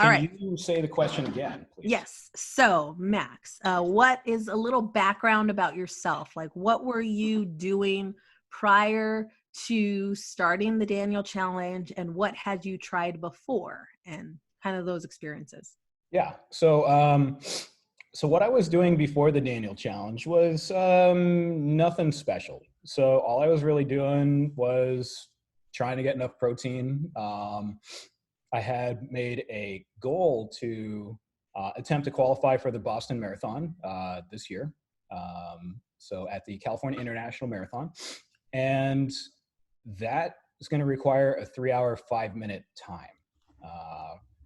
All Can right. you say the question again, please? Yes. So, Max, what is a little background about yourself? Like, what were you doing prior to starting the Daniel Challenge, and what had you tried before, and kind of those experiences? Yeah. So what I was doing before the Daniel Challenge was nothing special. So all I was really doing was trying to get enough protein. I had made a goal to attempt to qualify for the Boston Marathon this year. So at the California International Marathon. And that is going to require a 3-hour, 5-minute time.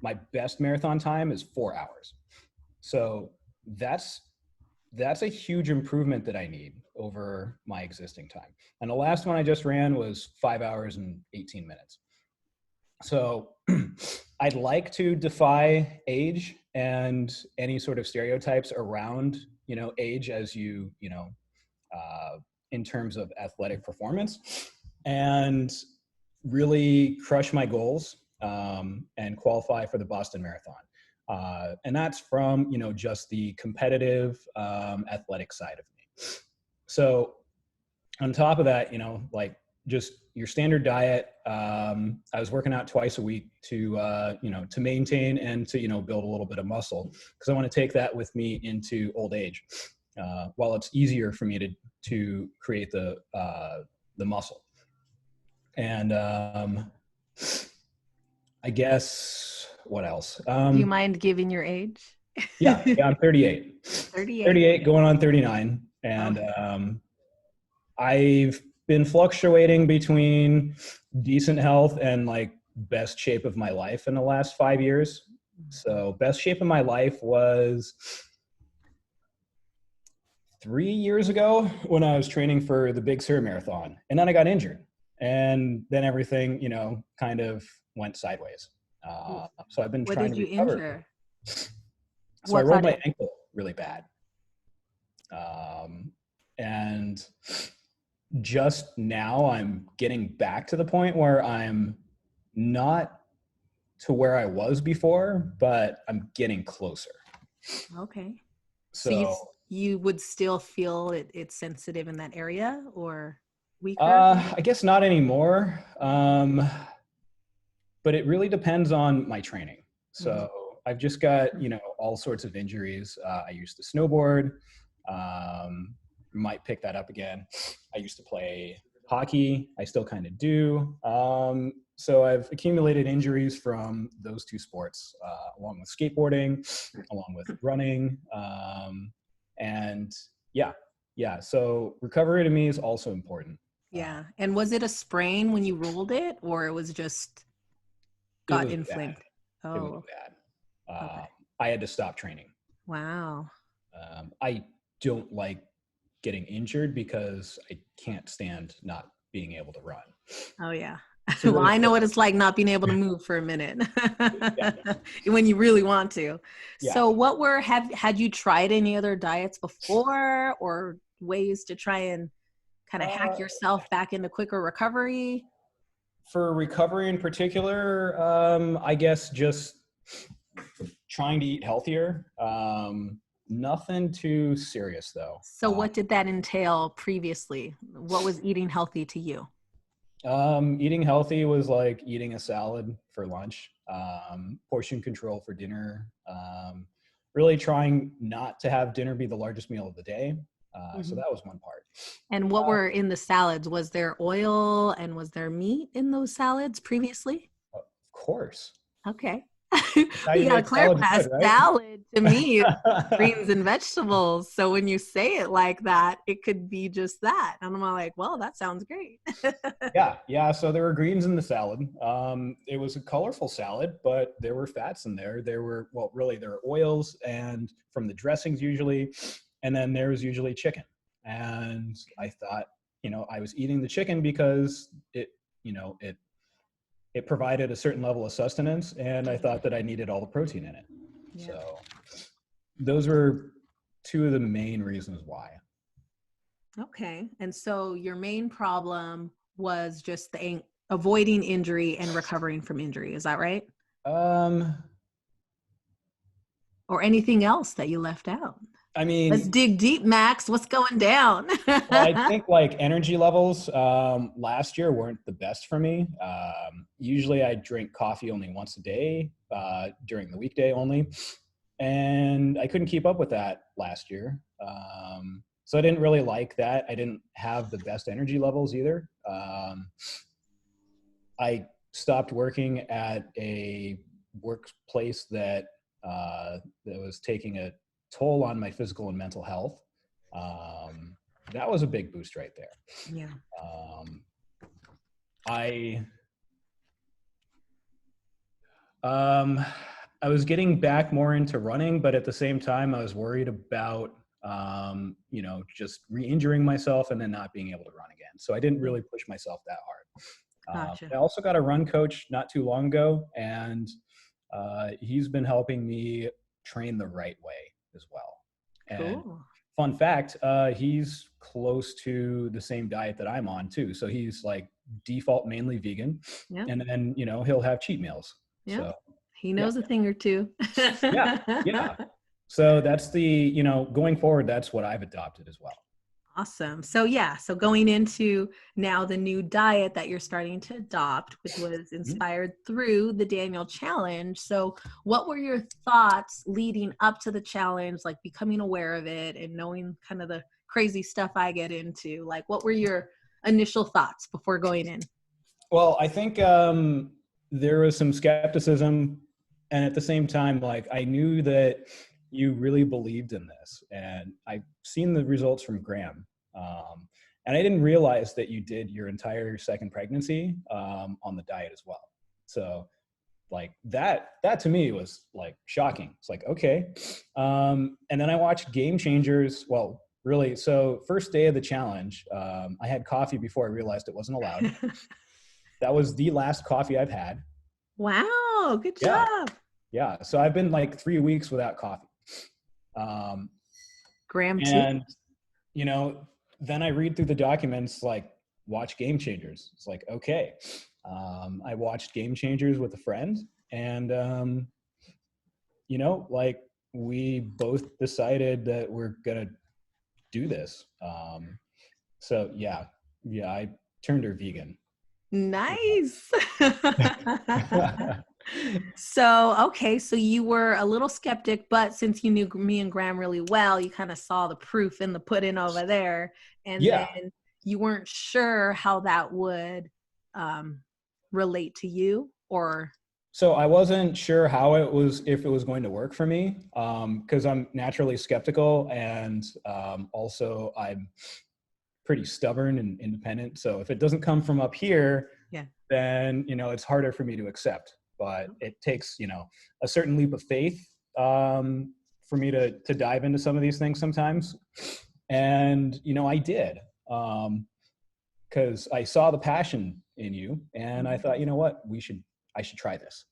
My best marathon time is 4 hours. So that's a huge improvement that I need over my existing time. And the last one I just ran was 5 hours and 18 minutes. So I'd like to defy age and any sort of stereotypes around, age as in terms of athletic performance, and really crush my goals and qualify for the Boston Marathon. And that's from, just the competitive athletic side of me. So on top of that, just your standard diet. I was working out twice a week to maintain and to, build a little bit of muscle, because I want to take that with me into old age. While it's easier for me to create the muscle. And I guess what else? Do you mind giving your age? Yeah, I'm 38. 38 going on 39. And I've been fluctuating between decent health and like best shape of my life in the last 5 years. So best shape of my life was 3 years ago when I was training for the Big Sur Marathon, and then I got injured, and then everything, kind of went sideways. So I've been trying to recover. What did you injure? So I rolled my ankle really bad. And just now I'm getting back to the point where I'm not to where I was before, but I'm getting closer. Okay. So you would still feel it's sensitive in that area, or weaker? I guess not anymore. But it really depends on my training. So I've just got, all sorts of injuries. I used to snowboard. Might pick that up again. I used to play hockey. I still kind of do. So I've accumulated injuries from those two sports, along with skateboarding, along with running. And yeah. So recovery to me is also important. Yeah. And was it a sprain when you rolled it, or it was just got inflamed? Bad. Oh. It was bad. Okay. I had to stop training. Wow. I don't like getting injured because I can't stand not being able to run. Oh yeah. So well, I know what it's like not being able to move for a minute when you really want to. Yeah. So had you tried any other diets before, or ways to try and kind of hack yourself back into quicker recovery? For recovery in particular, I guess just trying to eat healthier. Nothing too serious though. So what did that entail previously? What was eating healthy to you? Eating healthy was like eating a salad for lunch, portion control for dinner, really trying not to have dinner be the largest meal of the day. So that was one part. And what were in the salads? Was there oil and was there meat in those salads previously? Of course. Okay. We got to clarify. Good, right? Salad to me is greens and vegetables. So when you say it like that, it could be just that. And I'm like, well, that sounds great. Yeah. So there were greens in the salad. It was a colorful salad, but there were fats in there. There were oils and from the dressings usually. And then there was usually chicken. And I thought, I was eating the chicken because it provided a certain level of sustenance, and I thought that I needed all the protein in it. Yeah. So those were two of the main reasons why. Okay. And so your main problem was just avoiding injury and recovering from injury. Is that right? Or anything else that you left out? I Let's mean, dig deep, Max. What's going down? well, I think like energy levels last year weren't the best for me. Usually I drink coffee only once a day during the weekday only. And I couldn't keep up with that last year. So I didn't really like that. I didn't have the best energy levels either. I stopped working at a workplace that was taking a toll on my physical and mental health. That was a big boost right there. Yeah. I I was getting back more into running, but at the same time, I was worried about just re-injuring myself and then not being able to run again. So I didn't really push myself that hard. Gotcha. I also got a run coach not too long ago, and he's been helping me train the right way as well. And Cool. fun fact, he's close to the same diet that I'm on too. So he's like default mainly vegan, Yeah. and then he'll have cheat meals. Yeah. So He yeah, knows a thing or two. yeah. So that's going forward, that's what I've adopted as well. Awesome. So yeah, so going into now the new diet that you're starting to adopt, which was inspired through the Daniel challenge. So what were your thoughts leading up to the challenge, like becoming aware of it and knowing kind of the crazy stuff I get into? Like what were your initial thoughts before going in? Well, I think there was some skepticism, and at the same time, like I knew that you really believed in this, and I've seen the results from Graham, and I didn't realize that you did your entire second pregnancy on the diet as well. So, like that to me was like shocking. It's like okay, and then I watched Game Changers. Well, really, so first day of the challenge, I had coffee before I realized it wasn't allowed. That was the last coffee I've had. Wow, good Yeah. job. Yeah. So I've been like 3 weeks without coffee. Graham too. And, then I read through the documents, like watch Game Changers. It's like, okay. I watched Game Changers with a friend, and, like we both decided that we're going to do this. So yeah, I turned her vegan. Nice. So, okay, so you were a little skeptic, but since you knew me and Graham really well, you kind of saw the proof in the pudding over there, and Yeah. then you weren't sure how that would relate to you, or So I wasn't sure if it was going to work for me, because I'm naturally skeptical, and also I'm pretty stubborn and independent. So if it doesn't come from up here, yeah, then it's harder for me to accept. But it takes a certain leap of faith for me to dive into some of these things sometimes, and I did, because I saw the passion in you, and I thought, you know what, I should try this.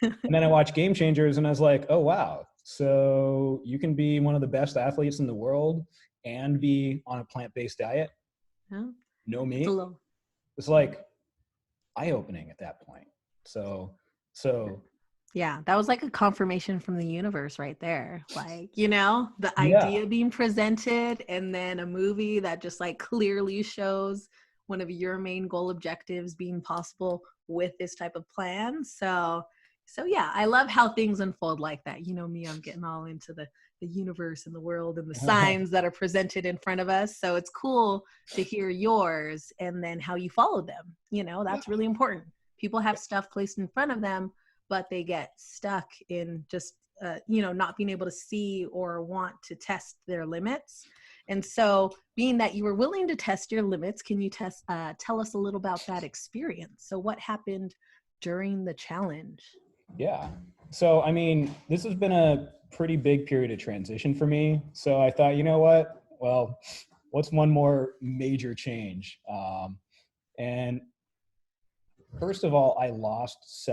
And then I watched Game Changers, and I was like, oh wow, so you can be one of the best athletes in the world and be on a plant-based diet. yeah. No It's a meat. little. It's like eye-opening at that point. So Yeah, that was like a confirmation from the universe right there. Like, the yeah. idea being presented and then a movie that just like clearly shows one of your main goal objectives being possible with this type of plan. So yeah, I love how things unfold like that. You know me, I'm getting all into the universe and the world and the signs that are presented in front of us. So it's cool to hear yours and then how you follow them. That's really important. People have stuff placed in front of them, but they get stuck in just, not being able to see or want to test their limits. And so being that you were willing to test your limits, can you tell us a little about that experience? So what happened during the challenge? Yeah. So, I mean, this has been a pretty big period of transition for me. So I thought, you know what? Well, what's one more major change? And first of all, I lost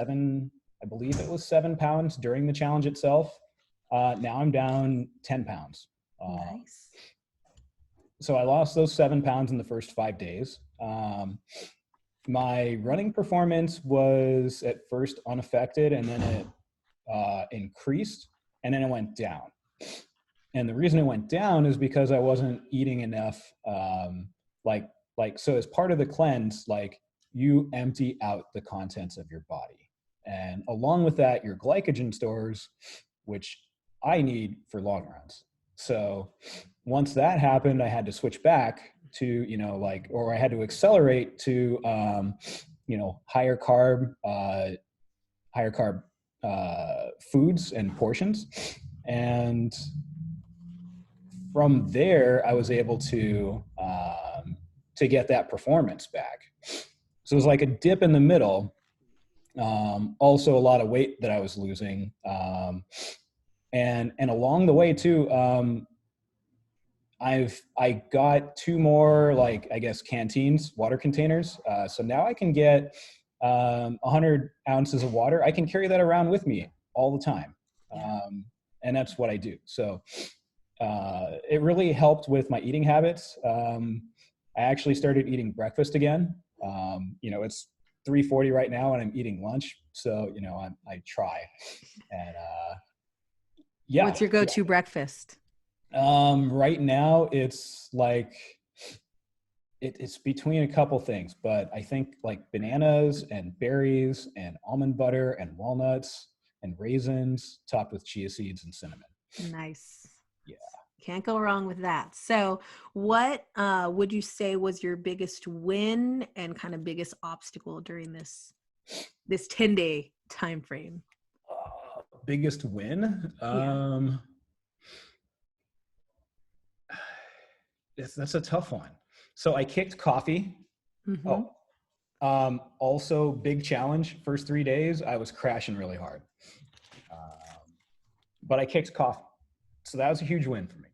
I believe it was 7 pounds during the challenge itself. Now I'm down 10 pounds. Nice. So I lost those 7 pounds in the first 5 days. My running performance was at first unaffected, and then it increased and then it went down. And the reason it went down is because I wasn't eating enough. So as part of the cleanse, like you empty out the contents of your body. And along with that, your glycogen stores, which I need for long runs. So once that happened, I had to switch back to, or I had to accelerate to, higher carb foods and portions. And from there, I was able to get that performance back. So it was like a dip in the middle. Also a lot of weight that I was losing. And along the way too, I got 2 more, like, I guess, canteens, water containers. So now I can get 100 ounces of water. I can carry that around with me all the time. And that's what I do. So it really helped with my eating habits. I actually started eating breakfast again. It's 3:40 right now and I'm eating lunch. So, I try. And What's your go-to breakfast? Right now it's like, it's between a couple things, but I think like bananas and berries and almond butter and walnuts and raisins topped with chia seeds and cinnamon. Nice. Yeah. Can't go wrong with that. So what would you say was your biggest win and kind of biggest obstacle during this 10-day time frame? Biggest win? That's a tough one. So I kicked coffee. Mm-hmm. Also big challenge. First 3 days, I was crashing really hard. But I kicked coffee. So that was a huge win for me.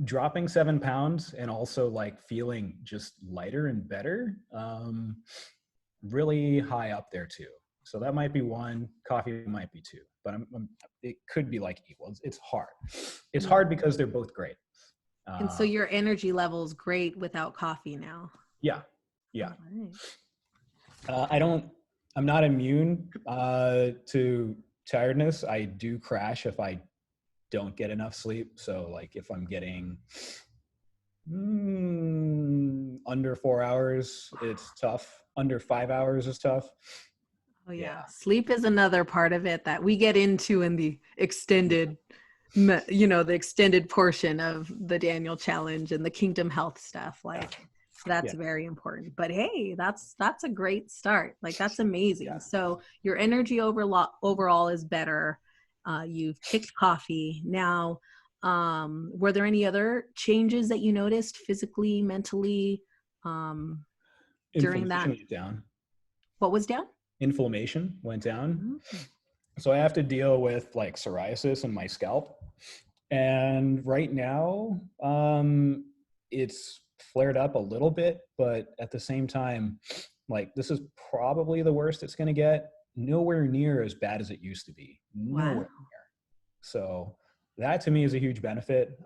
Dropping 7 pounds and also like feeling just lighter and better, really high up there too. So that might be 1, coffee might be 2, but it could be like equal. It's hard. It's hard because they're both great. And so your energy level is great without coffee now. Yeah. Right. I'm not immune to tiredness. I do crash if I don't get enough sleep. So like if I'm getting under 4 hours, it's tough. Under 5 hours is tough. Oh yeah. Sleep is another part of it that we get into in the extended, the extended portion of the Daniel Challenge and the Kingdom Health stuff. That's very important. But hey, that's a great start. Like that's amazing. Yeah. So your energy overall is better. You've kicked coffee. Now, were there any other changes that you noticed physically, mentally, during that? Went down. What was down? Inflammation went down. Mm-hmm. So I have to deal with like psoriasis in my scalp. And right now, it's flared up a little bit, but at the same time, like this is probably the worst it's going to get. Nowhere near as bad as it used to be. Nowhere near. So that to me is a huge benefit.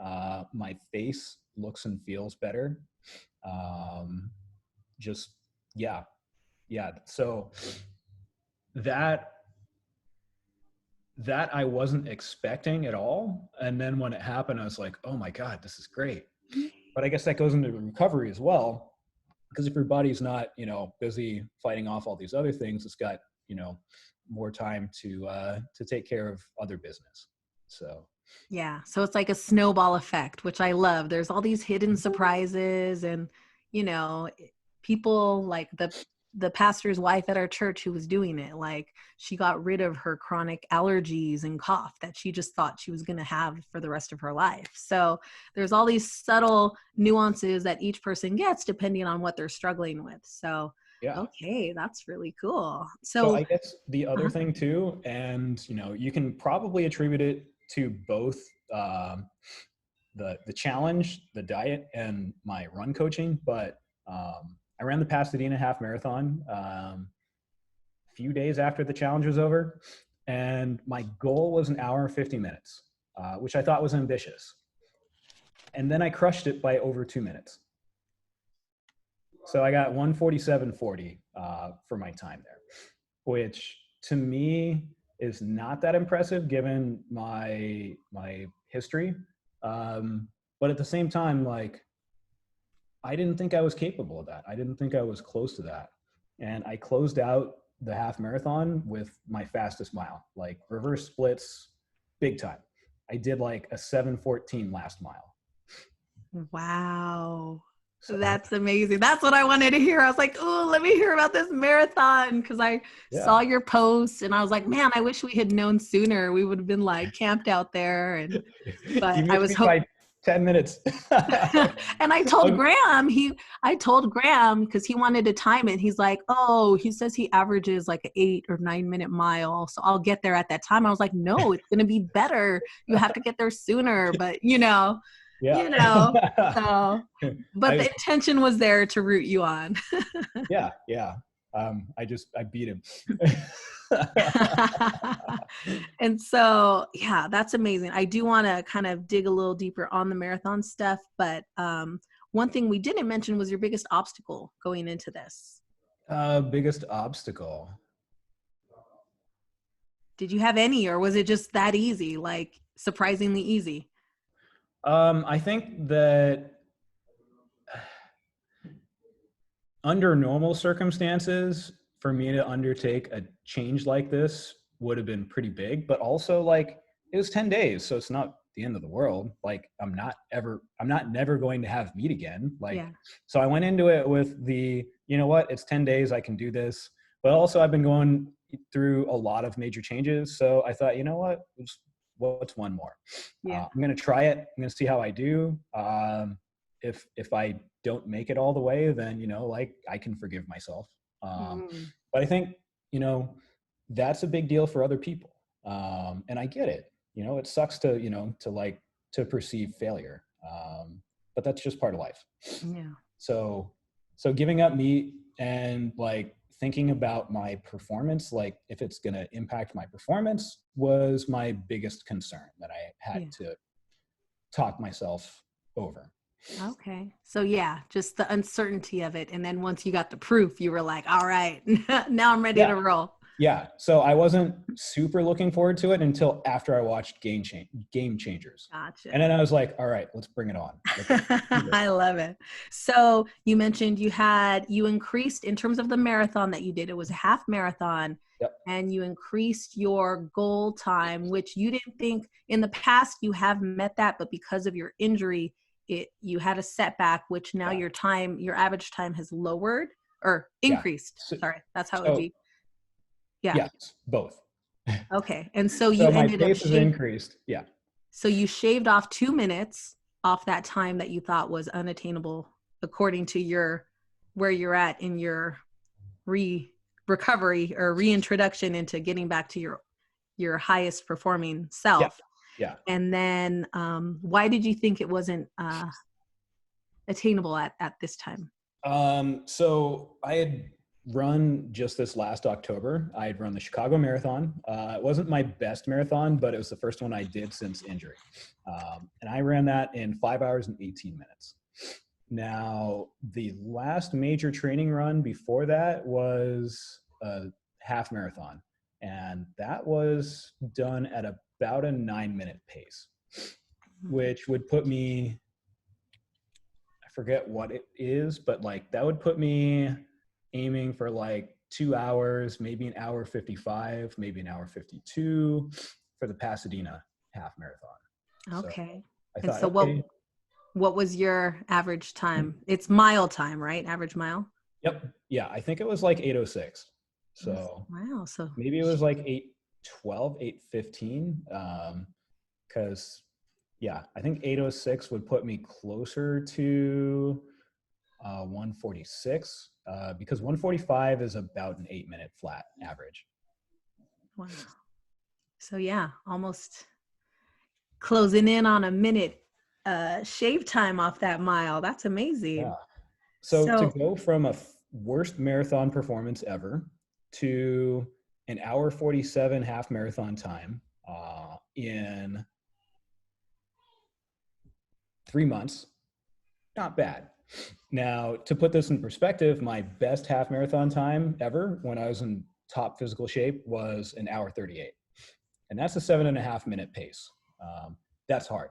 My face looks and feels better. So that I wasn't expecting at all. And then when it happened, I was like, oh my God, this is great. But I guess that goes into recovery as well. Because if your body's not, busy fighting off all these other things, it's got, more time to take care of other business. So. Yeah. So it's like a snowball effect, which I love. There's all these hidden surprises and, people like the pastor's wife at our church who was doing it, like she got rid of her chronic allergies and cough that she just thought she was going to have for the rest of her life. So there's all these subtle nuances that each person gets depending on what they're struggling with. So, okay, that's really cool. So I guess the other thing too, and you can probably attribute it to both the challenge, the diet, and my run coaching, but I ran the Pasadena half marathon a few days after the challenge was over, and my goal was 1 hour and 50 minutes, which I thought was ambitious. And then I crushed it by over 2 minutes. So I got 1:47:40 for my time there, which to me is not that impressive given my history. But at the same time, like, I didn't think I was capable of that. I didn't think I was close to that. And I closed out the half marathon with my fastest mile, like reverse splits, big time. I did like a 7:14 last mile. Wow. So That's amazing. That's what I wanted to hear. I was like, oh, let me hear about this marathon, because I saw your post and I was like, man, I wish we had known sooner. We would have been like camped out there. And you but I missed was me by 10 minutes. and I told Graham because he wanted to time it. He's like, oh, he says he averages like an 8 or 9 minute mile. So I'll get there at that time. I was like, no, it's gonna be better. You have to get there sooner. But Yeah. So but the intention was there to root you on. Yeah. I beat him. And so, yeah, that's amazing. I do want to kind of dig a little deeper on the marathon stuff, but one thing we didn't mention was your biggest obstacle going into this. Biggest obstacle. Did you have any, or was it just that easy, like surprisingly easy? I think that under normal circumstances, for me to undertake a change like this would have been pretty big, but also like it was 10 days. So it's not the end of the world. Like I'm not never going to have meat again. Like, yeah. So I went into it with the, you know what, it's 10 days. I can do this. But also I've been going through a lot of major changes. So I thought, you know what, what's one more? Yeah. I'm going to try it. I'm going to see how I do. If I don't make it all the way, then, you know, like I can forgive myself. But I think, you know, that's a big deal for other people. And I get it, you know, it sucks to, you know, to perceive failure. But that's just part of life. Yeah. So giving up meat and like thinking about my performance, like if it's going to impact my performance, was my biggest concern that I had to talk myself over. Okay. So yeah, just the uncertainty of it. And then once you got the proof, you were like, all right, now I'm ready to roll. Yeah. So I wasn't super looking forward to it until after I watched Game Changers. Gotcha. And then I was like, all right, let's bring it on. I love it. So you mentioned you increased in terms of the marathon that you did. It was a half marathon. Yep. And you increased your goal time, which you didn't think in the past you have met that, but because of your injury, you had a setback, which now your average time has lowered or increased. Yeah. Sorry, that's how it would be. Yeah. Yes, both. Okay. And so you ended my pace is increased. Yeah. So you shaved off 2 minutes off that time that you thought was unattainable, according to where you're at in your recovery or reintroduction into getting back to your highest performing self. Yeah. And then why did you think it wasn't attainable at this time? So I had run just this last October. I had run the Chicago Marathon. It wasn't my best marathon, but it was the first one I did since injury. And I ran that in 5 hours and 18 minutes. Now, the last major training run before that was a half marathon. And that was done at about a 9-minute pace, which would put me, I forget what it is, but like that would put me aiming for like 2 hours, maybe an hour 55, maybe an hour 52 for the Pasadena half marathon. Okay. So what was your average time? It's mile time, right? Average mile? Yep. Yeah. I think it was like 8:06. So wow. So maybe it was like 8:12, 8:15. Cause yeah, I think 8:06 would put me closer to 1:46, because 1:45 is about an 8-minute flat average. Wow. So yeah, almost closing in on a minute shave time off that mile. That's amazing. Yeah. So to go from a worst marathon performance ever to an hour 47 half marathon time in 3 months, not bad. Now, to put this in perspective, my best half marathon time ever when I was in top physical shape was an hour 38. and that's a 7.5 minute pace. That's hard.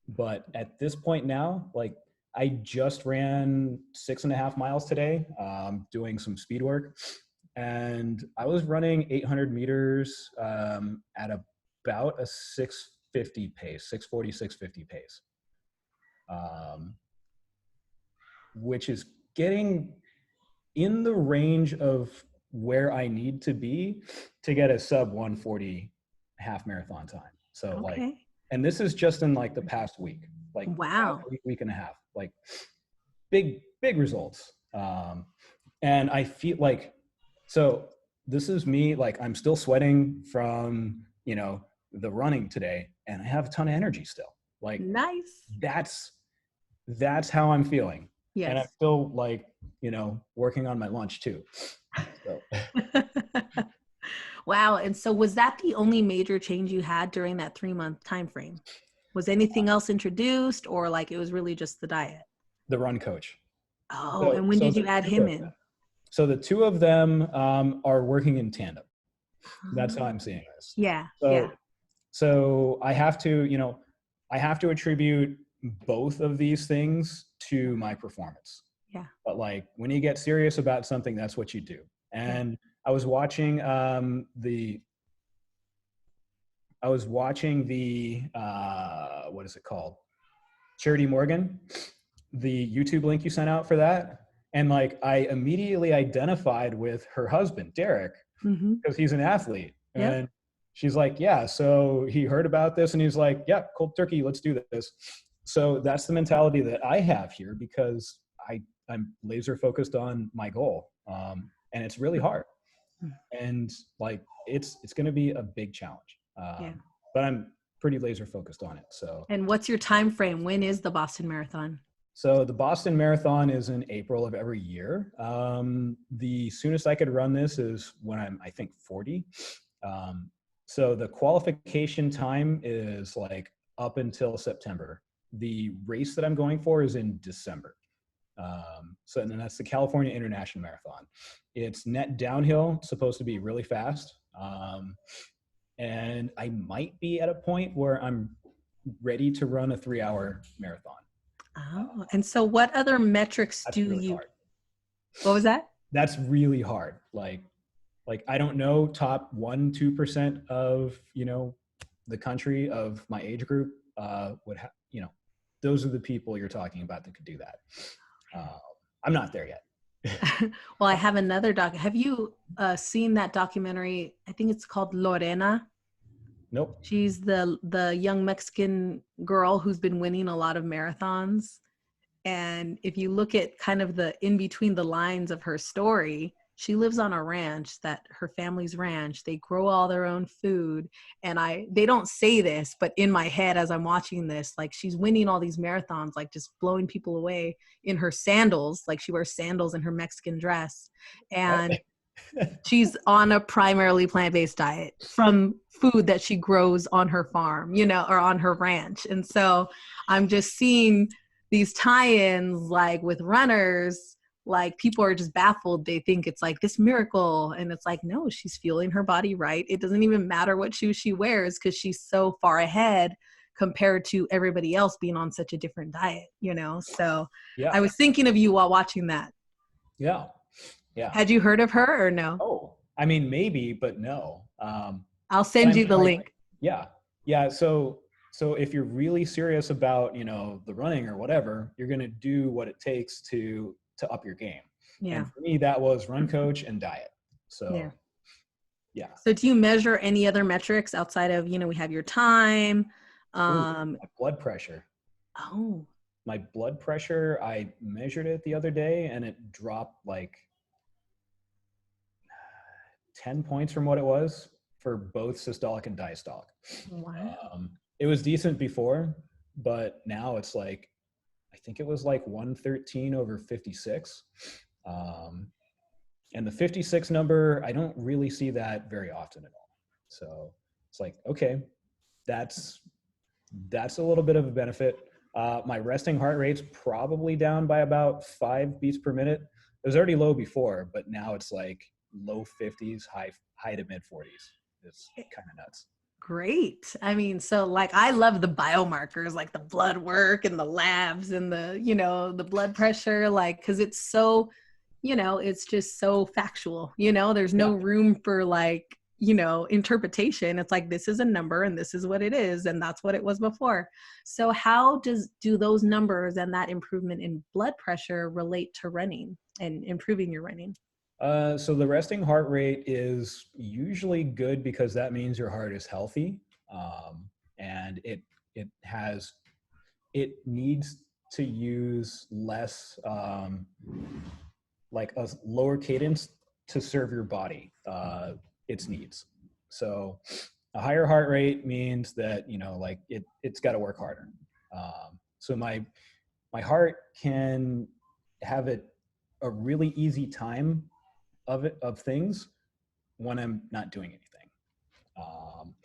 But at this point now, like I just ran 6.5 miles today, doing some speed work, and I was running 800 meters at about a 650 pace, 640, 650 pace, which is getting in the range of where I need to be to get a sub 140 half marathon time. So like, and this is just in like the past week, like wow, week and a half, like big results. And I feel like, so this is me, like I'm still sweating from, you know, the running today, and I have a ton of energy still. Like nice. That's how I'm feeling. Yes. And I'm still like, you know, working on my lunch too. So. Wow. And so was that the only major change you had during that 3-month time frame? Was anything else introduced, or like it was really just the diet? The run coach. Oh, and when did you add him in? So the two of them are working in tandem. That's how I'm seeing this. Yeah. So I have to, you know, I have to attribute both of these things to my performance. Yeah. But like when you get serious about something, that's what you do. And I was watching the what is it called? Charity Morgan, the YouTube link you sent out for that. And like, I immediately identified with her husband, Derek, because he's an athlete. And she's like, yeah, so he heard about this and he's like, yeah, cold turkey, let's do this. So that's the mentality that I have here, because I'm laser focused on my goal. And it's really hard. And like, it's going to be a big challenge. But I'm pretty laser focused on it. So. And what's your time frame? When is the Boston Marathon? So the Boston Marathon is in April of every year. The soonest I could run this is when I'm, I think, 40. So the qualification time is like up until September. The race that I'm going for is in December. So then that's the California International Marathon. It's net downhill, supposed to be really fast. And I might be at a point where I'm ready to run a 3-hour marathon. Oh, and so what other metrics do really you, hard. What was that? That's really hard. Like I don't know top 1-2% of, you know, the country of my age group would have, you know, those are the people you're talking about that could do that. I'm not there yet. Well, I have another have you seen that documentary? I think it's called Lorena. Nope. She's the young Mexican girl who's been winning a lot of marathons. And if you look at kind of the in between the lines of her story, she lives on a ranch, that her family's ranch. They grow all their own food. And they don't say this, but in my head as I'm watching this, like she's winning all these marathons, like just blowing people away in her sandals. Like she wears sandals in her Mexican dress. And she's on a primarily plant-based diet from food that she grows on her farm, you know, or on her ranch. And so I'm just seeing these tie-ins like with runners, like people are just baffled. They think it's like this miracle. And it's like, no, she's fueling her body right. It doesn't even matter what shoes she wears because she's so far ahead compared to everybody else being on such a different diet, you know? So I was thinking of you while watching that. Yeah. Had you heard of her or no? Oh, I mean, maybe, but no. I'll send you the link. Yeah. So if you're really serious about, you know, the running or whatever, you're going to do what it takes to up your game. Yeah. And for me, that was run coach and diet. So yeah. So do you measure any other metrics outside of, you know, we have your time? My blood pressure. Oh. My blood pressure, I measured it the other day and it dropped like 10 points from what it was for both systolic and diastolic. Wow. It was decent before, but now it's like, I think it was like 113/56. And the 56 number, I don't really see that very often at all. So it's like, okay, that's a little bit of a benefit. My resting heart rate's probably down by about 5 beats per minute. It was already low before, but now it's like low 50s, high to mid 40s. It's kind of nuts. Great. I mean, so like I love the biomarkers, like the blood work and the labs and the, the blood pressure, like, cause it's so, it's just so factual, there's Yeah. no room for like, interpretation. It's like, this is a number and this is what it is. And that's what it was before. So how do those numbers and that improvement in blood pressure relate to running and improving your running? So the resting heart rate is usually good because that means your heart is healthy, and it has it needs to use less, like a lower cadence to serve your body its needs. So a higher heart rate means that like it's got to work harder. So my heart can have a really easy time of things when I'm not doing anything. Um,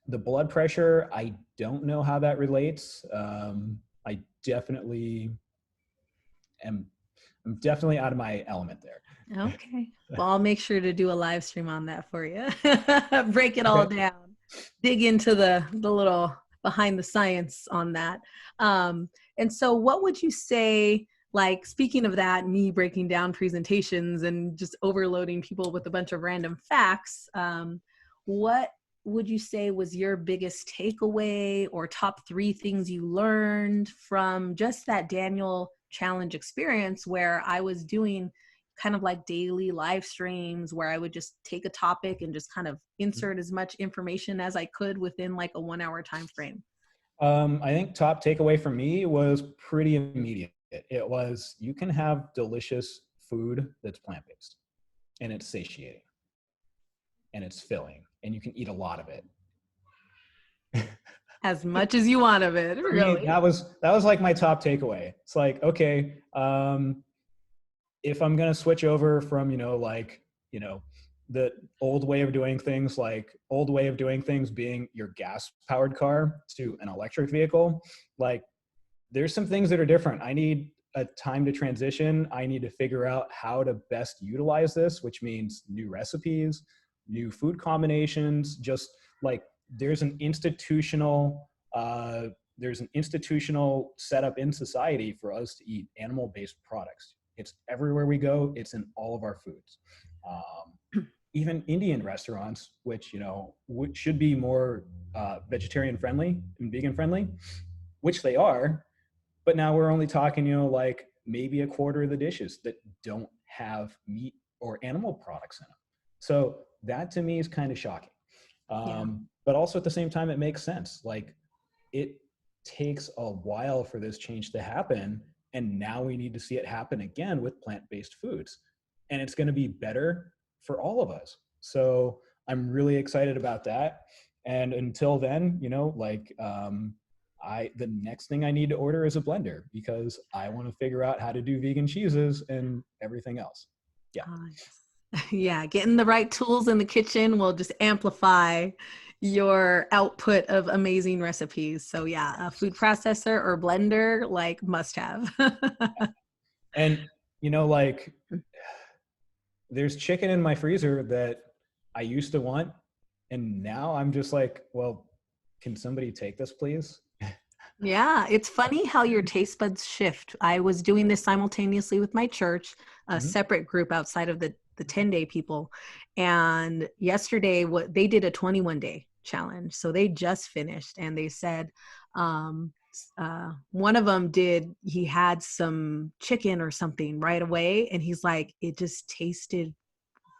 the blood pressure, I don't know how that relates. I definitely am. I'm definitely out of my element there. Okay. Well, I'll make sure to do a live stream on that for you. Break it all Okay. down. Dig into the little behind the science on that. And so what would you say, like speaking of that, me breaking down presentations and just overloading people with a bunch of random facts, what would you say was your biggest takeaway or top 3 things you learned from just that Daniel challenge experience where I was doing kind of like daily live streams where I would just take a topic and just kind of insert as much information as I could within like a 1 hour time frame? I think top takeaway for me was pretty immediate. It was you can have delicious food that's plant-based and it's satiating and it's filling and you can eat a lot of it. As much as you want of it, For me, really. that was like my top takeaway. It's like, okay, if I'm gonna switch over from the old way of doing things, like old way of doing things being your gas powered car to an electric vehicle, like there's some things that are different. I need a time to transition. I need to figure out how to best utilize this, which means new recipes, new food combinations. Just like there's an institutional setup in society for us to eat animal-based products. It's everywhere we go. It's in all of our foods. Even Indian restaurants, which should be more vegetarian friendly and vegan friendly, which they are, but now we're only talking, like maybe a quarter of the dishes that don't have meat or animal products in them. So that to me is kind of shocking. Yeah. But also at the same time, it makes sense. Like it takes a while for this change to happen. And now we need to see it happen again with plant-based foods. And it's going to be better for all of us. So I'm really excited about that. And until then, the next thing I need to order is a blender because I want to figure out how to do vegan cheeses and everything else. Yeah. Yeah, getting the right tools in the kitchen will just amplify your output of amazing recipes. So yeah, a food processor or blender, like must have. And there's chicken in my freezer that I used to want, and now I'm just like, well, can somebody take this, please? Yeah, it's funny how your taste buds shift. I was doing this simultaneously with my church, a Mm-hmm. separate group outside of the 10-day people. And yesterday, what they did a 21-day challenge. So they just finished and they said, one of them he had some chicken or something right away. And he's like, it just tasted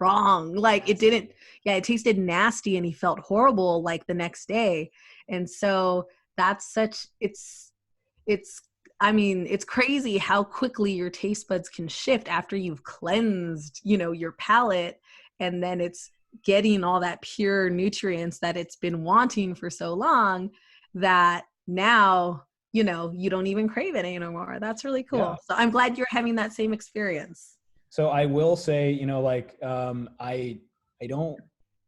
wrong. Like it didn't, yeah, it tasted nasty and he felt horrible like the next day. And so that's it's I mean, it's crazy how quickly your taste buds can shift after you've cleansed, your palate, and then it's getting all that pure nutrients that it's been wanting for so long that now, you don't even crave it anymore. That's really Yeah. cool. So I'm glad you're having that same experience. So I will say, I don't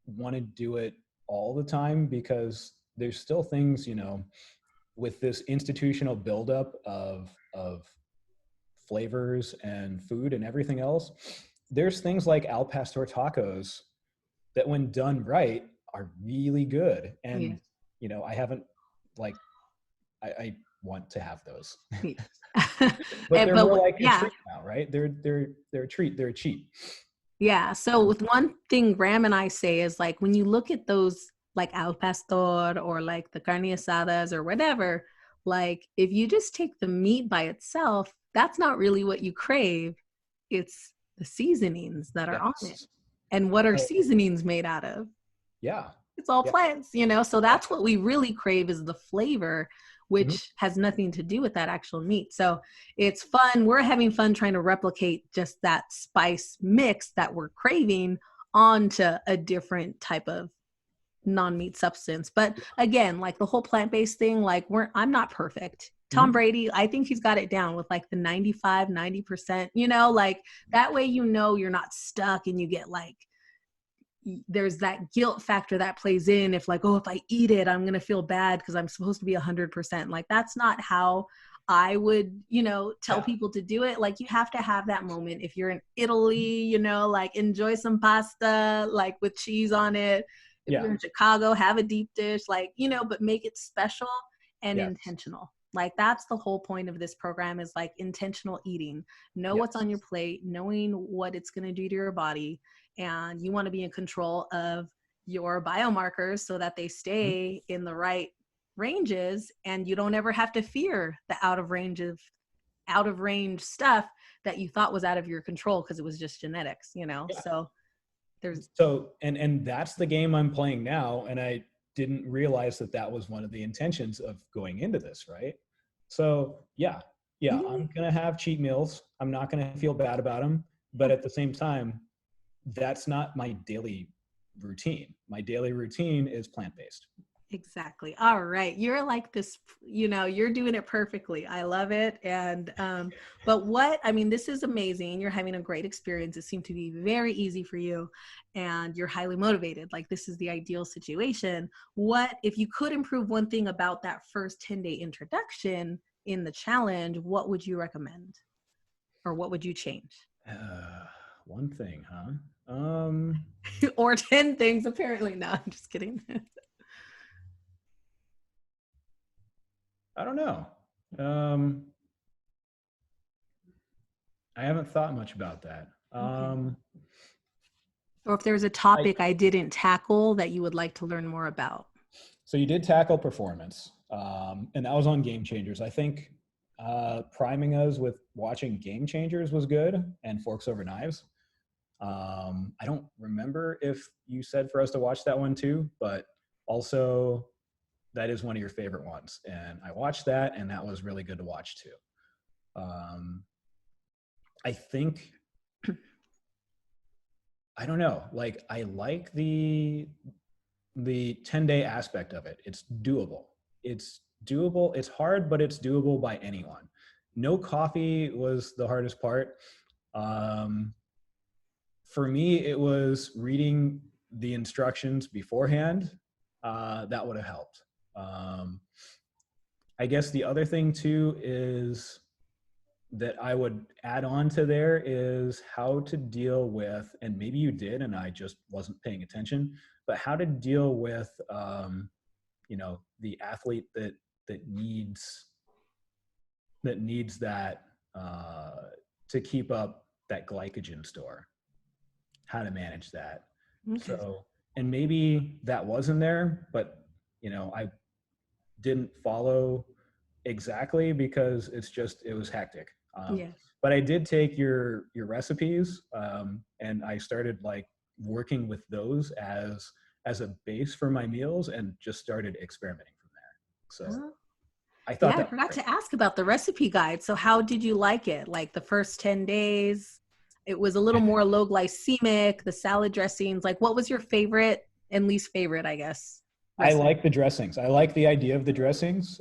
want to do it all the time because there's still things, with this institutional buildup of flavors and food and everything else. There's things like al pastor tacos that, when done right, are really good. Yeah. And, you know, I haven't like, I want to have those, Yeah. but they're more like a Yeah. treat now, right? They're a treat. They're cheap. Yeah. So with one thing Graham and I say is like when you look at those like al pastor or like the carne asadas or whatever, like if you just take the meat by itself, that's not really what you crave. It's the seasonings that are on it. Yes. And what are So, seasonings made out of? yeah. It's all Yeah. plants, you know? So Yeah. that's what we really crave is the flavor, Mhm. which has nothing to do with that actual meat. So it's fun. We're having fun trying to replicate just that spice mix that we're craving onto a different type of non-meat substance. But again, like the whole plant-based thing, like I'm not perfect. Tom Mhm. Brady, I think he's got it down with like the 90%, you know, like that way, you know, you're not stuck and you get like, there's that guilt factor that plays in if like, oh, if I eat it, I'm going to feel bad because I'm supposed to be 100%. Like that's not how I would, you know, tell Yeah. people to do it. Like you have to have that moment. If you're in Italy, you know, like enjoy some pasta, like with cheese on it. If Yeah. you're in Chicago, have a deep dish, like, you know, but make it special and Yes. intentional. Like that's the whole point of this program is like intentional eating. Know what's Yes. on your plate, knowing what it's going to do to your body, and you want to be in control of your biomarkers so that they Mhm. stay in the right ranges and you don't ever have to fear the out of range stuff that you thought was out of your control because it was just genetics, you know. Yeah. So there's So, and that's the game I'm playing now. And I didn't realize that that was one of the intentions of going into this, right? So, yeah, yeah, yeah, I'm going to have cheat meals. I'm not going to feel bad about them. But at the same time, that's not my daily routine. My daily routine is plant-based. exactly. All right. You're like this, you know, you're doing it perfectly. I love it. And, but what, I mean, this is amazing. You're having a great experience. It seemed to be very easy for you and you're highly motivated. Like this is the ideal situation. What, if you could improve one thing about that first 10-day introduction in the challenge, what would you recommend? Or what would you change? One thing, huh? Um, Or 10 things, apparently. No, I'm just kidding. I don't know. Um, I haven't thought much about that. Okay. Or if there's a topic I didn't tackle that you would like to learn more about. So you did tackle performance, and that was on Game Changers. I think priming us with watching Game Changers was good, and Forks Over Knives. I don't remember if you said for us to watch that one too, but also that is one of your favorite ones, and I watched that, and that was really good to watch too. Um, I think I don't know. Like I like the 10-day aspect of it. It's doable. It's doable. It's hard, but it's doable by anyone. No coffee was the hardest part. Um, for me, it was reading the instructions beforehand. That would have helped. Um, I guess the other thing too is that I would add on to there is how to deal with, and maybe you did, and I just wasn't paying attention, but how to deal with you know, the athlete that needs that needs that to keep up that glycogen store, how to manage that. Okay. So, and maybe that wasn't there, but you know, I didn't follow exactly because it was hectic. Yeah. But I did take your recipes, and I started like working with those as a base for my meals and just started experimenting from there. So Huh? I thought Yeah, I that was forgot great. to ask about the recipe guide. So how did you like it? Like the first 10 days, it was a little more low glycemic, the salad dressings. Like what was your favorite and least favorite, I guess, I recipe? like the dressings. I like the idea of the dressings.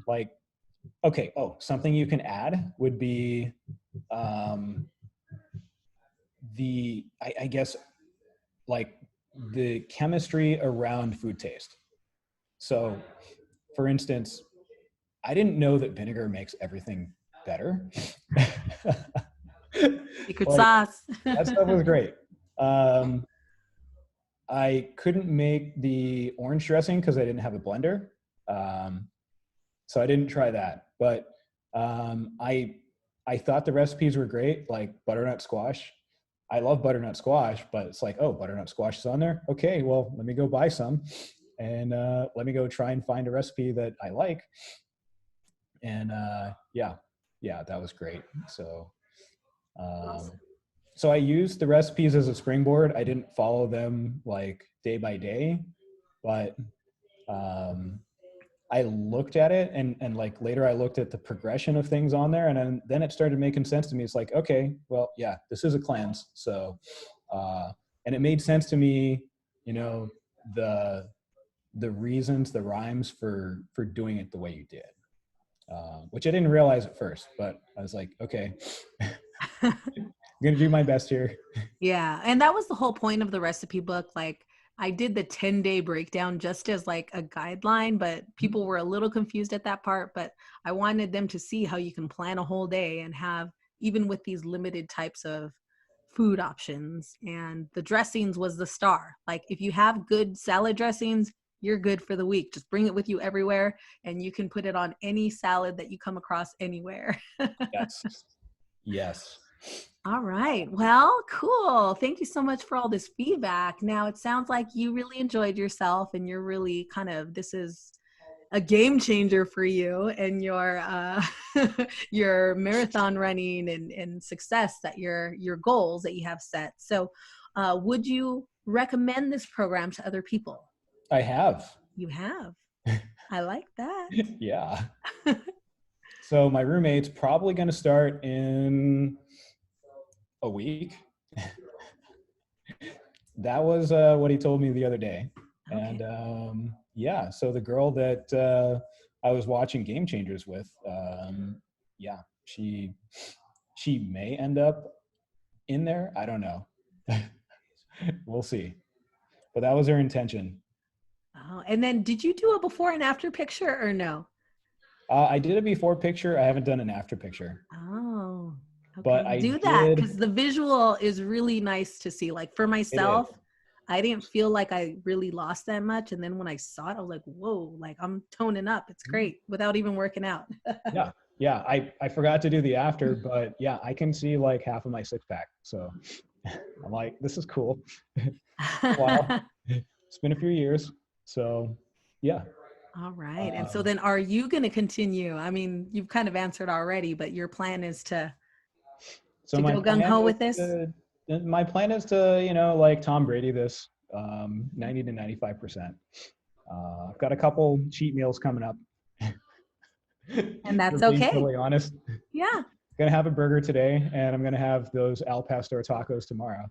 Like, okay, oh, something you can add would be um, I guess, like the chemistry around food taste. So, for instance, I didn't know that vinegar makes everything better. Secret Like sauce. that stuff was great. Um, I couldn't make the orange dressing because I didn't have a blender. So I didn't try that. But I thought the recipes were great, like butternut squash. I love butternut squash, but it's like, oh, butternut squash is on there. Okay, well, let me go buy some, and let me go try and find a recipe that I like. And yeah, that was great. So um, so I used the recipes as a springboard. I didn't follow them like day by day, but um, I looked at it, and like later I looked at the progression of things on there, and then it started making sense to me. It's like, okay, well, yeah, this is a cleanse. So, and it made sense to me, you know, the reasons, the rhymes for doing it the way you did, which I didn't realize at first, but I was like, okay, I'm gonna do my best here. Yeah. And that was the whole point of the recipe book. Like I did the 10-day breakdown just as like a guideline, but people were a little confused at that part. But I wanted them to see how you can plan a whole day and have, even with these limited types of food options. And the dressings was the star. Like if you have good salad dressings, you're good for the week. Just bring it with you everywhere and you can put it on any salad that you come across anywhere. Yes, yes. All right. Well, cool. Thank you so much for all this feedback. Now, it sounds like you really enjoyed yourself and you're really kind of, this is a game changer for you and your your marathon running and success that your goals that you have set. So, would you recommend this program to other people? I have. You have. I like that. Yeah. So my roommate's probably going to start in a week. That was what he told me the other day. Okay. And yeah, so the girl that I was watching Game Changers with, yeah, she may end up in there. I don't know. We'll see. But that was her intention. Oh, and then did you do a before and after picture or no? I did a before picture. I haven't done an after picture. Oh, okay. But I Do that did. because the visual is really nice to see. Like for myself, I didn't feel like I really lost that much. And then when I saw it, I was like, whoa, like I'm toning up. It's great without even working out. Yeah. Yeah. I forgot to do the after, but yeah, I can see like half of my six pack. So I'm like, this is cool. Wow. It's been a few years. So yeah. All right. And so then are you going to continue? I mean, you've kind of answered already, but your plan is to go gung ho with this? My plan is to, you know, like Tom Brady this, 90 to 95%. I've got a couple cheat meals coming up. And that's being okay. totally honest. Yeah. Gonna have a burger today, and I'm gonna have those al pastor tacos tomorrow.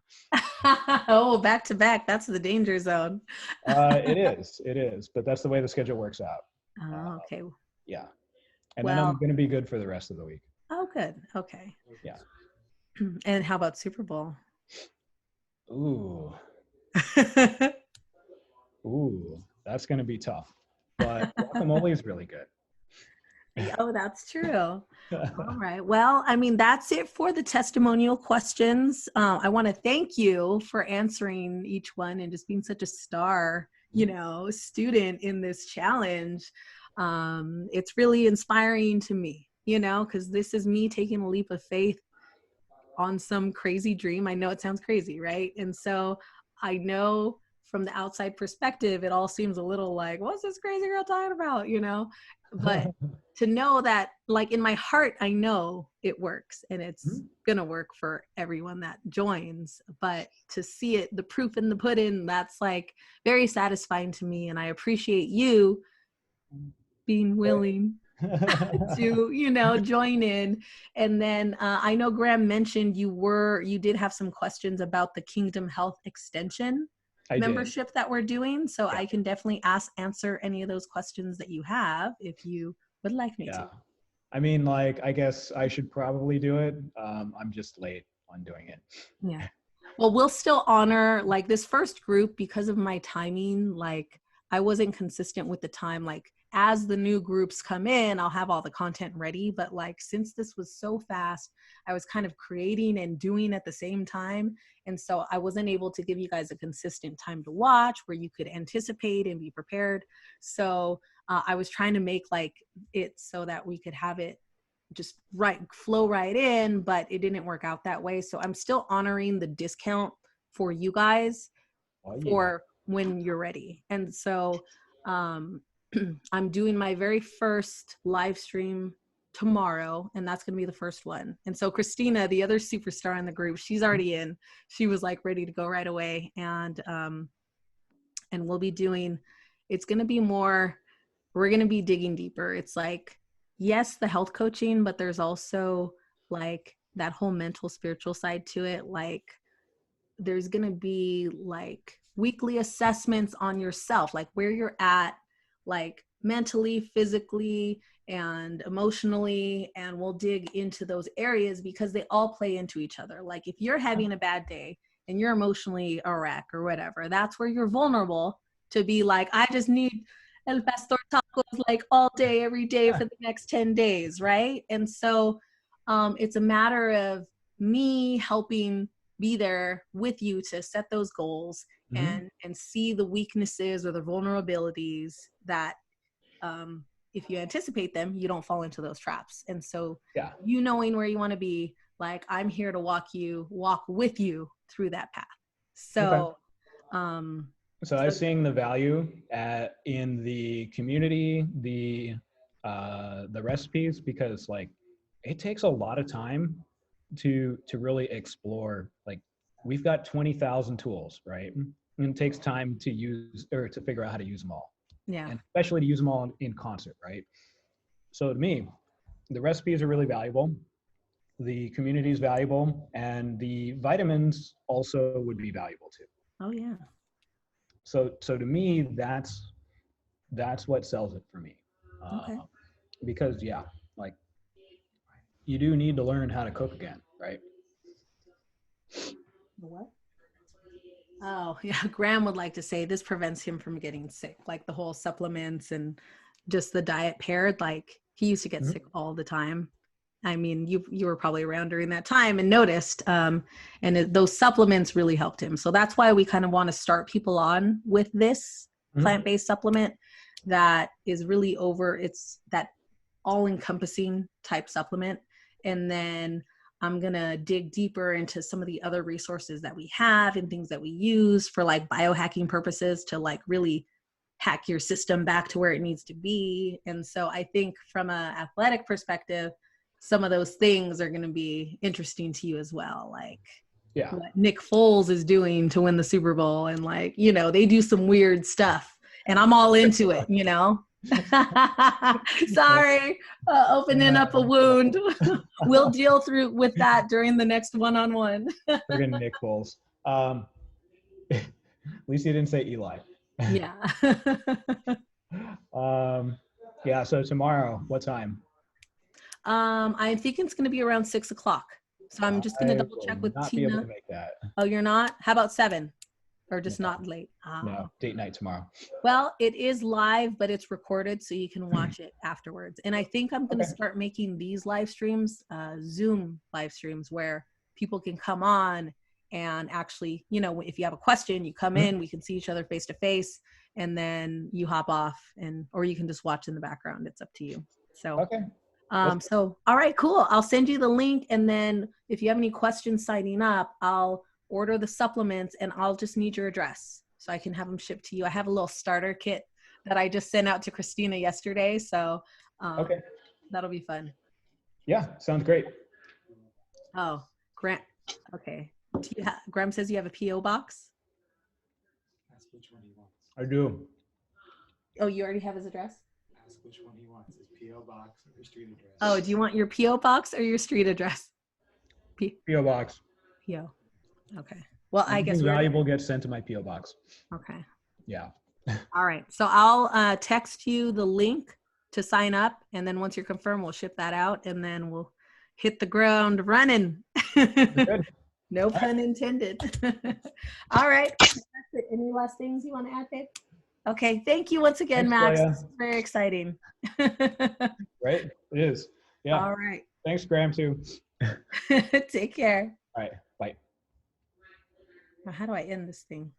Oh, back to back. That's the danger zone. It is, but that's the way the schedule works out. Oh, okay. Yeah. And then I'm gonna be good for the rest of the week. Oh, good. Okay. Yeah. And how about Super Bowl? Ooh, that's gonna be tough. But guacamole is really good. Oh, that's true. All right. Well, I mean, that's it for the testimonial questions. I want to thank you for answering each one and just being such a star, you know, student in this challenge. It's really inspiring to me, you know, because this is me taking a leap of faith on some crazy dream. I know it sounds crazy, right? And so I know from the outside perspective, it all seems a little like, what's this crazy girl talking about, you know? But to know that, like in my heart, I know it works and it's going to work for everyone that joins. But to see it, the proof in the pudding, that's like very satisfying to me. And I appreciate you being willing to, you know, join in. And then I know Graham mentioned you did have some questions about the Kingdom Health Extension membership that we're doing. So yeah. I can definitely answer any of those questions that you have if you would like me to. I mean, like, I guess I should probably do it. I'm just late on doing it. Yeah. Well, we'll still honor like this first group because of my timing. Like I wasn't consistent with the time. Like as the new groups come in, I'll have all the content ready. But like, since this was so fast, I was kind of creating and doing at the same time. And so I wasn't able to give you guys a consistent time to watch where you could anticipate and be prepared. So I was trying to make like it so that we could have it just flow right in, but it didn't work out that way. So I'm still honoring the discount for you guys for when you're ready. And so I'm doing my very first live stream tomorrow, and that's going to be the first one. And so Christina, the other superstar in the group, she's already in. She was like ready to go right away. And we'll be doing, it's going to be more, we're going to be digging deeper. It's like, yes, the health coaching, but there's also like that whole mental, spiritual side to it. Like there's going to be like weekly assessments on yourself, like where you're at, like mentally, physically, and emotionally. And we'll dig into those areas because they all play into each other. Like if you're having a bad day and you're emotionally a wreck or whatever, that's where you're vulnerable to be like, I just need El Pastor tacos like all day, every day for the next 10 days, right? And so it's a matter of me helping be there with you to set those goals and see the weaknesses or the vulnerabilities that if you anticipate them, you don't fall into those traps. And so you knowing where you want to be, like I'm here to walk with you through that path. So so I was seeing the value in the community, the recipes, because like it takes a lot of time to really explore. Like we've got 20,000 tools, right? And it takes time to use or to figure out how to use them all. Yeah. And especially to use them all in concert, right? So to me, the recipes are really valuable. The community is valuable, and the vitamins also would be valuable too. Oh yeah. So to me, that's what sells it for me. Okay. Because like you do need to learn how to cook again, right? What? Oh yeah, Graham would like to say this prevents him from getting sick, like the whole supplements and just the diet paired. Like he used to get sick all the time. I mean, you were probably around during that time and noticed, those supplements really helped him. So that's why we kind of want to start people on with this plant-based supplement that is really it's that all-encompassing type supplement. And then I'm going to dig deeper into some of the other resources that we have and things that we use for like biohacking purposes to like really hack your system back to where it needs to be. And so I think from an athletic perspective, some of those things are going to be interesting to you as well. Like what Nick Foles is doing to win the Super Bowl. And like, they do some weird stuff and I'm all into it, Sorry, opening up a wound. We'll deal with that during the next one-on-one. Friggin' Nick Foles. At least you didn't say Eli. Yeah. So tomorrow, what time? I think it's going to be around 6:00. So I'm just going to double check with not Tina. Be able to make that. Oh, you're not? How about 7? Or just not late? No, date night tomorrow. Well, it is live, but it's recorded, so you can watch it afterwards. And I think I'm going to start making these live streams, Zoom live streams, where people can come on and actually, if you have a question, you come in, we can see each other face to face, and then you hop off, or you can just watch in the background. It's up to you. So, all right, cool. I'll send you the link, and then if you have any questions signing up, I'll order the supplements and I'll just need your address so I can have them shipped to you. I have a little starter kit that I just sent out to Christina yesterday. So that'll be fun. Yeah, sounds great. Oh, Graham. Okay. Graham says you have a P.O. box? Ask which one he wants. I do. Oh, you already have his address? Ask which one he wants, his P.O. box or his street address. Oh, do you want your P.O. box or your street address? P.O. box. P.O. Okay. Well, I guess valuable gets sent to my P.O. box. Okay. Yeah. All right. So I'll text you the link to sign up, and then once you're confirmed, we'll ship that out, and then we'll hit the ground running. No pun intended. All right. That's it. Any last things you want to add, babe? Okay. Thank you once again, Thanks, Max. Claudia. This is very exciting. Right? It is. Yeah. All right. Thanks, Graham, too. Take care. All right. Bye. How do I end this thing?